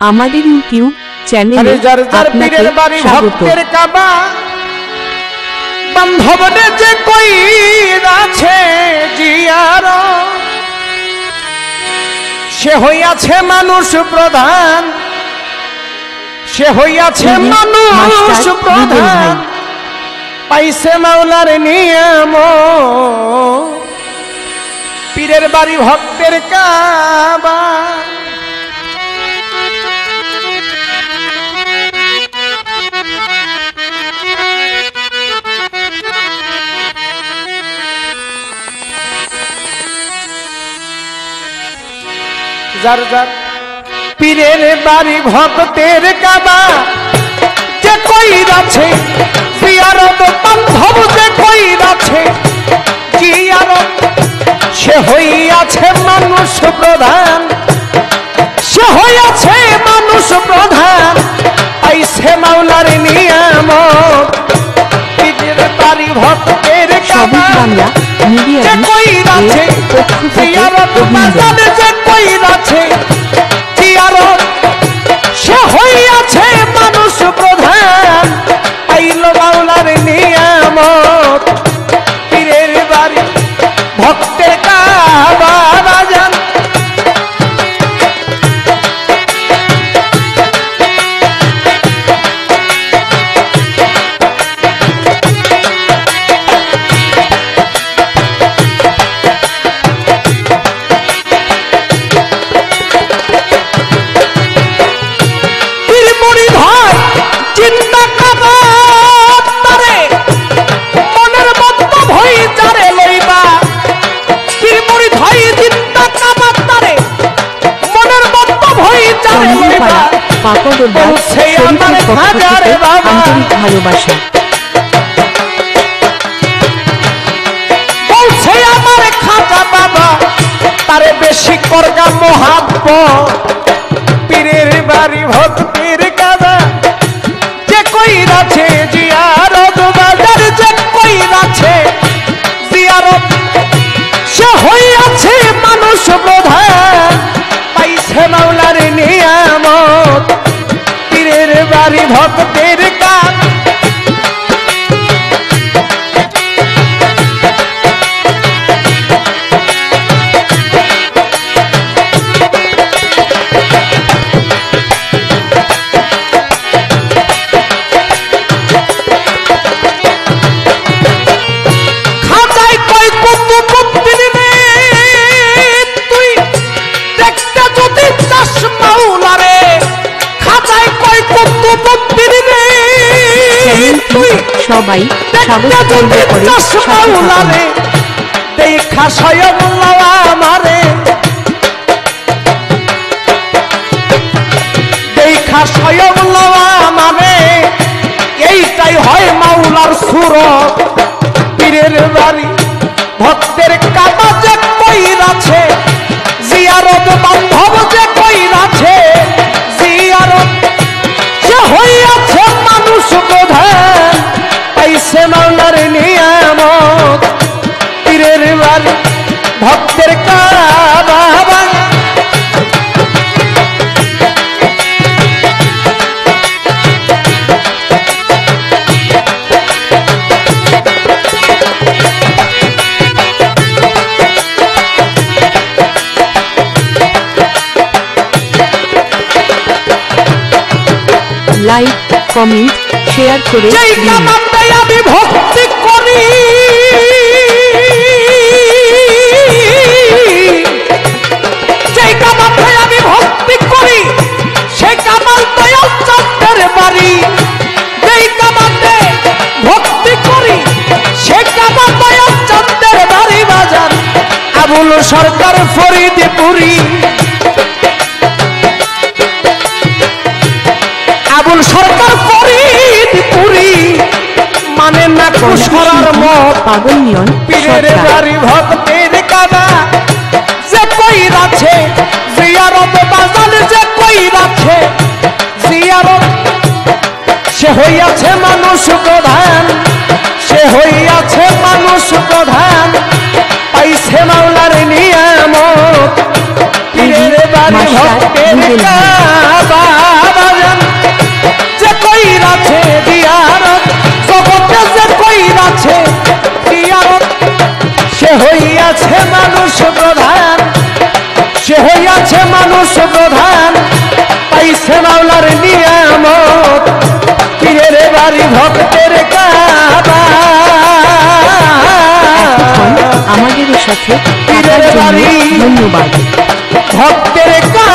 আমাদের ইউটিউব চ্যানেলে আপনাকে স্বাগত। বান্ধবনে যে কই আছে জিয়ার সে হইয়াছে মানুষ প্রধান, সে হইয়াছে মানুষ প্রধান, পাইছে মাওলার নিয়ম, পীরের বাড়ি ভক্তের কাবা। যার যার পীরের বাড়ি ভক্তের কাবা, যে কইরাছে জিয়ারত বান্ধব, যে কইরাছে জিয়ারত সে হইয়াছে মানুষ প্রধান, সে হইয়াছে মানুষ প্রধান, পাইছে মাওলার নিয়ামত, পীরের বাড়ি ভক্তের কাবা, যে কইরাছে জিয়ারত বাজারে, যে কইরাছে জিয়ারত সে হইয়াছে মানুষ প্রধান, পাইল মাওলার নিয়ামত, পীরের বাড়ি ভক্তের কাবা বাজান। আন্তরিক ভালোবাসা বলছে আমার খাজা বাবা, তারে বেশি করগা মোহাব্বত, পীরের বাড়ি ভক্তের কাবা, যে কইরাছে জিয়ারত বাজার, যে কইরাছে জিয়ারত সে হইয়াছে মানুষ প্রধান, পাইছে মাওলার নিয়ামত, পীরের বাড়ি ভক্তের কাজ। খাজাই কই কুতু কুত্তির রে, তুই দেখতে যদি চাস মাওলারে, খাজাই কই কুতু কুত্তির রে, তুই সবাই স্বাগত করে মাওলারে, দেখা স্বয়ং মাওলা আমারে, দেখা স্বয়ং মাওলা আমারে, এইটাই হয় মাওলার সুরত, পীরের বাড়ি ভক্তের কাবা, যে কইরাছে জিয়ারত বান্ধব, যে কইরাছে জিয়ারত সে হইয়াছে মানুষ প্রধান, পাইছে মাওলার নিয়ামত, পীরের বাড়ি ভক্তের কাবা। লাইক, কমেন্ট, শেয়ার করে যেই কামাতে আমি ভক্তি করি, যেই কামাতে আমি ভক্তি করি, সেই কামাল দয়াল চাঁদের বাড়ি, যেই কামাতে ভক্তি করি, সেই কামাল দয়াল চাঁদের বাড়ি বাজার, আবুল সরকার ফরিদপুরি, আবুল সরকার ফরিদপুরি, মানে না কুশরার মত, পাগল নিয়ন পীরের বাড়ি ভক্তের কাবা, যে কইরাছে জিয়ারত বাজার, যে কইরাছে জিয়ারত সে হইয়াছে মানুষ প্রধান, সে হইয়াছে মানুষ প্রধান, পাইছে মাওলার নিয়ামত, পীরের বাড়ি ভক্তের কাবা। হইয়াছে মানুষ প্রধান, সে হইয়াছে মানুষ প্রধান, পাইছে মাওলার নিয়ামত, পীরের বাড়ি ভক্তের কাবা। আমাদের সাথে পীরের বাড়ি ধন্যবাদ। ভক্তের কাবা।